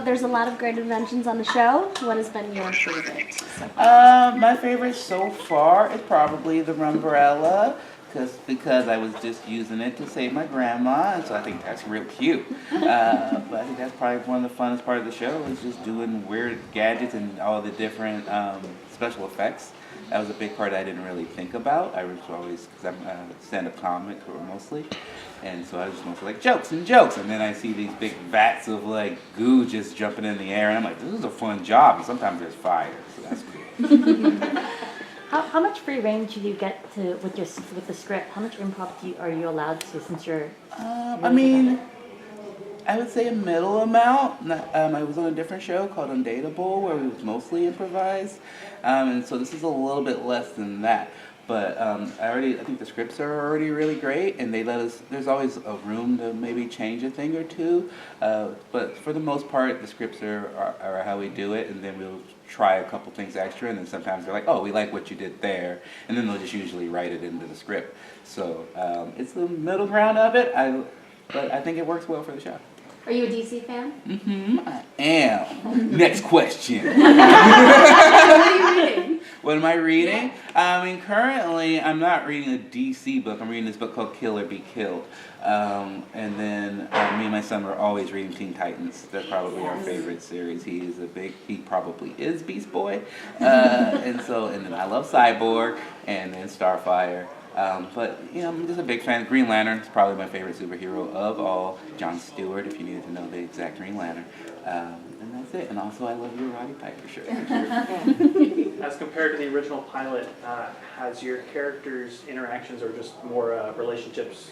There's a lot of great inventions on the show. What has been your favorite so far? My favorite so far is probably the umbrella, because I was just using it to save my grandma, and so I think that's real cute. But I think that's probably one of the funnest part of the show is just doing weird gadgets and all the different special effects. That was a big part I didn't really think about. I was always, because I'm a stand-up comic mostly, and so I was mostly like jokes, and then I see these big vats of like goo just jumping in the air, and I'm like, this is a fun job, and sometimes there's fire, so that's cool. How much free range do you get to with the script? How much improv are you allowed to, since you're? I mean, I would say a middle amount. I was on a different show called Undateable where we was mostly improvised, and so this is a little bit less than that. But I think the scripts are already really great, and they let us. There's always a room to maybe change a thing or two, but for the most part, the scripts are how we do it, and then we'll try a couple things extra, and then sometimes they're like, oh, we like what you did there, and then they'll just usually write it into the script. So it's the middle ground of it, but I think it works well for the show. Are you a DC fan? I am. Next question. What are you reading? What am I reading? I mean, currently, I'm not reading a DC book. I'm reading this book called Kill or Be Killed. And then me and my son are always reading Teen Titans. That's probably our favorite series. He probably is Beast Boy. And then I love Cyborg and then Starfire. But I'm just a big fan. Green Lantern is probably my favorite superhero of all. Jon Stewart, if you needed to know the exact Green Lantern. And that's it. And also, I love your Roddy Piper shirt. As compared to the original pilot, has your characters' interactions or just more relationships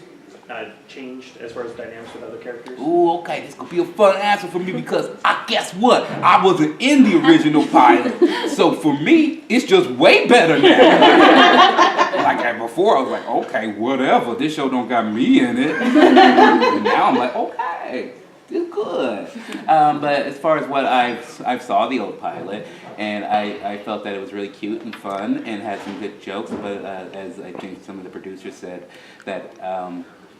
changed as far as dynamics with other characters? Ooh, okay, this could be a fun answer for me because guess what? I wasn't in the original pilot. So for me, it's just way better now. Like before, I was like, okay, whatever. This show don't got me in it. And now I'm like, okay, it's good. But as far as what I've saw the old pilot, and I felt that it was really cute and fun and had some good jokes. But as I think some of the producers said, that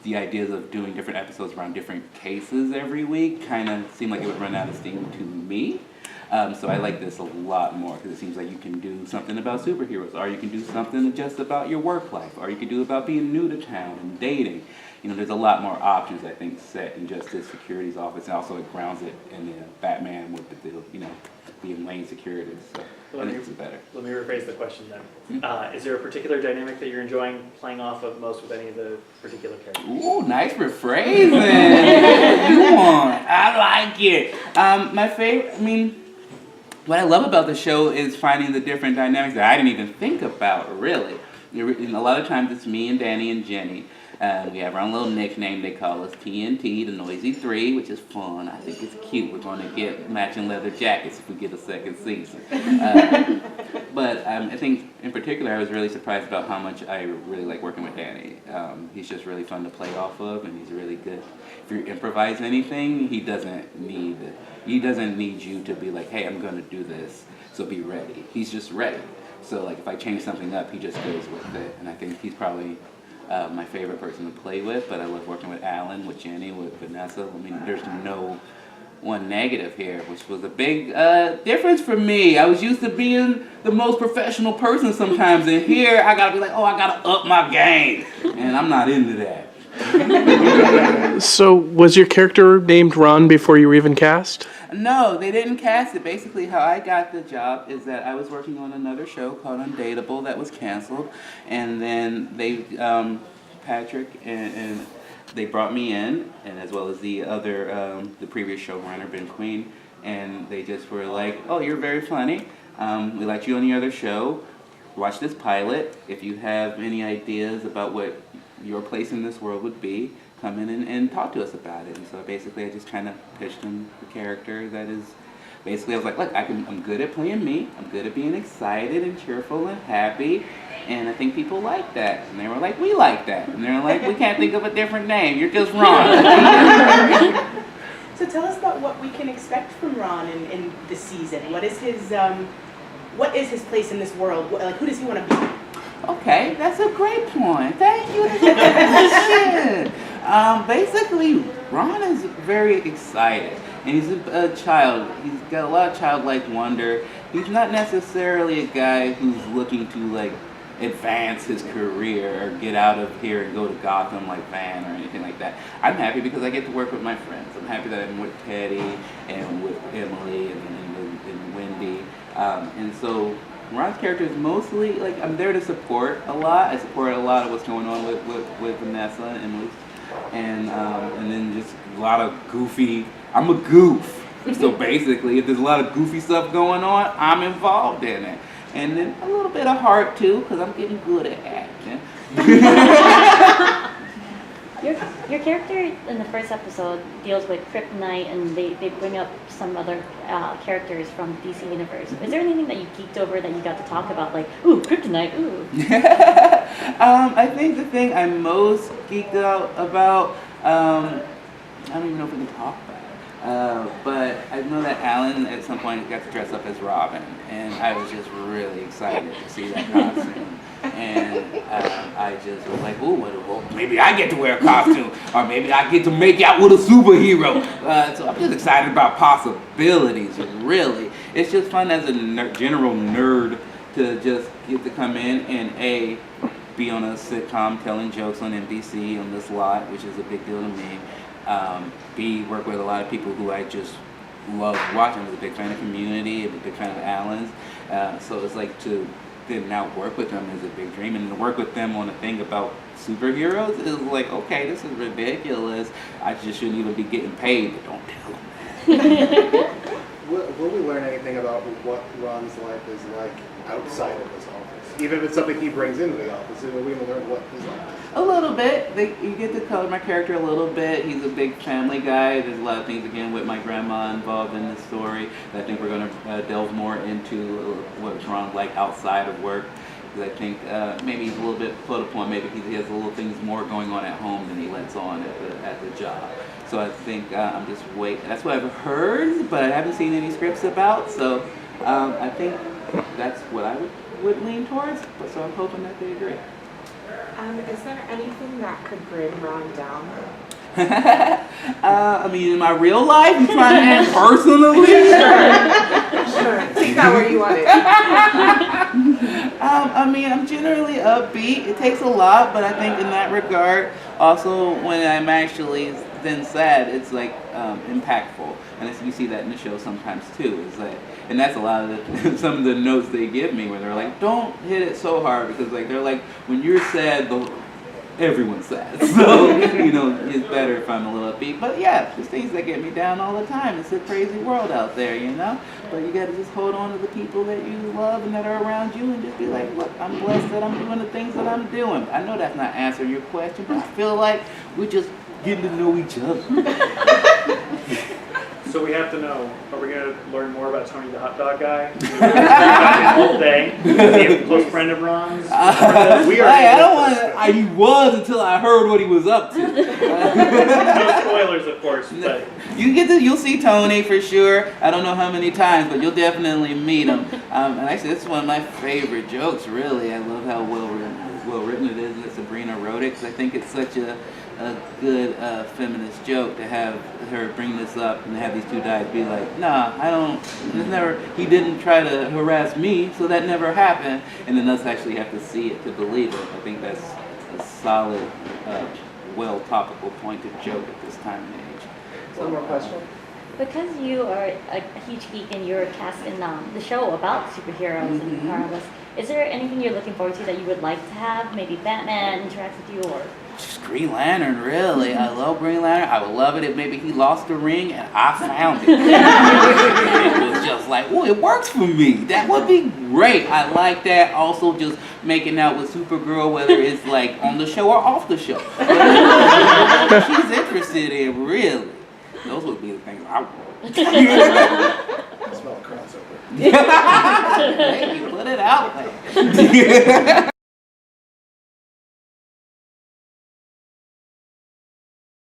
the ideas of doing different episodes around different cases every week kind of seemed like it would run out of steam to me. So I like this a lot more because it seems like you can do something about superheroes, or you can do something just about your work life, or you can do about being new to town and dating. There's a lot more options, I think, set in just this security's office, and also it grounds it in the Batman with the being Wayne Securities. So I think it's better. Let me rephrase the question then. Is there a particular dynamic that you're enjoying playing off of most with any of the particular characters? Ooh, nice rephrasing. You want? I like it. My favorite, what I love about the show is finding the different dynamics that I didn't even think about, really. A lot of times it's me and Danny and Jenny. We have our own little nickname. They call us TNT, the Noisy Three, which is fun. I think it's cute. We're going to get matching leather jackets if we get a second season. But I think, in particular, I was really surprised about how much I really like working with Danny. He's just really fun to play off of, and he's really good. If you improvise anything, he doesn't need you to be like, hey, I'm going to do this, so be ready. He's just ready. So, like, if I change something up, he just goes with it. And I think he's probably my favorite person to play with, but I love working with Alan, with Jenny, with Vanessa. There's no one negative here, which was a big difference for me. I was used to being the most professional person sometimes, and here I gotta be like, oh, I gotta up my game, and I'm not into that. So, was your character named Ron before you were even cast? No, they didn't cast it. Basically, how I got the job is that I was working on another show called Undateable that was canceled, and then they, Patrick and they brought me in, and as well as the other, the previous showrunner, Ben Queen, and they just were like, oh, you're very funny. We liked you on the other show. Watch this pilot. If you have any ideas about what your place in this world would be, come in and talk to us about it. And so basically I just kind of pitched him the character that is, basically I was like, look, I'm good at playing me, I'm good at being excited and cheerful and happy, and I think people like that. And they were like, we like that. And they were like, we can't think of a different name, you're just Ron. So tell us about what we can expect from Ron in this season. What is his place in this world? Like, who does he want to be? Okay, that's a great point. Thank you. That's a good question. Basically, Ron is very excited. and he's a child. He's got a lot of childlike wonder. He's not necessarily a guy who's looking to like advance his career or get out of here and go to Gotham like Van or anything like that. I'm happy because I get to work with my friends. I'm happy that I'm with Teddy and with Emily and Wendy. And so Ron's character is mostly like I'm there to support a lot. I support a lot of what's going on with Vanessa and Emily, and then just a lot of goofy. I'm a goof. So basically, if there's a lot of goofy stuff going on, I'm involved in it. And then a little bit of heart too, because I'm getting good at acting. Your character in the first episode deals with Kryptonite, and they bring up some other characters from the DC universe. Is there anything that you geeked over that you got to talk about, like, ooh, Kryptonite, ooh? I think the thing I'm most geeked out about, I don't even know if we can talk about it, but I know that Alan at some point got to dress up as Robin, and I was just really excited to see that costume. And I just was like, ooh, well, maybe I get to wear a costume, or maybe I get to make out with a superhero. So I'm just excited about possibilities, really. It's just fun as a general nerd to just get to come in and be on a sitcom telling jokes on NBC on this lot, which is a big deal to me. B, work with a lot of people who I just love watching. I'm a big fan of Community, I'm a big fan of Alan's. So it's like to then now work with them is a big dream, and to work with them on a thing about superheroes is like, okay, this is ridiculous. I just shouldn't even be getting paid, but don't tell them. Will we learn anything about what Ron's life is like outside of his office? Even if it's something he brings into the office, are we going to learn what his life is? A little bit. You get to color my character a little bit. He's a big family guy. There's a lot of things, again, with my grandma involved in this story that I think we're going to delve more into what's Ron like outside of work. Because I think maybe he's a little bit put upon. Maybe he has a little things more going on at home than he lets on at the job. So I think I'm just waiting. That's what I've heard, but I haven't seen any scripts about. So I think that's what I would lean towards. But so I'm hoping that they agree. Is there anything that could bring Ron down? I mean, in my real life, you trying to ask personally? Sure. Take that where you want it. I mean, I'm generally upbeat. It takes a lot, but I think in that regard, also when I'm actually then sad, it's like impactful, and you see that in the show sometimes too. It's like, and that's a lot of some of the notes they give me where they're like, don't hit it so hard, because like they're like, when you're sad, everyone's sad. So it's better if I'm a little upbeat. But yeah, there's things that get me down all the time. It's a crazy world out there, But you got to just hold on to the people that you love and that are around you, and just be like, look, I'm blessed that I'm doing the things that I'm doing. I know that's not answering your question, but I feel like we're just getting to know each other. So we have to know, are we going to learn more about Tony the hot dog guy? All day. Is he a close friend of Ron's? I don't want to. He was until I heard what he was up to. No spoilers, of course. But You'll see Tony for sure. I don't know how many times, but you'll definitely meet him. And actually, this is one of my favorite jokes. Really, I love how well written it is that Sabrina wrote it, because I think it's such a good feminist joke to have her bring this up and have these two guys be like, nah, he didn't try to harass me, so that never happened. And then us actually have to see it to believe it. I think that's a solid, topical pointed joke at this time and age. So, one more question. Because you are a huge geek and you're cast in the show about superheroes and Powerless, is there anything you're looking forward to that you would like to have? Maybe Batman interact with you, or just Green Lantern, really. I love Green Lantern. I would love it if maybe he lost the ring and I found it. It was just like, oh, it works for me. That would be great. I like that. Also, just making out with Supergirl, whether it's like on the show or off the show. Whatever she's interested in, really. Those would be the things I want. Smell a crossover. Hey, you put it out there.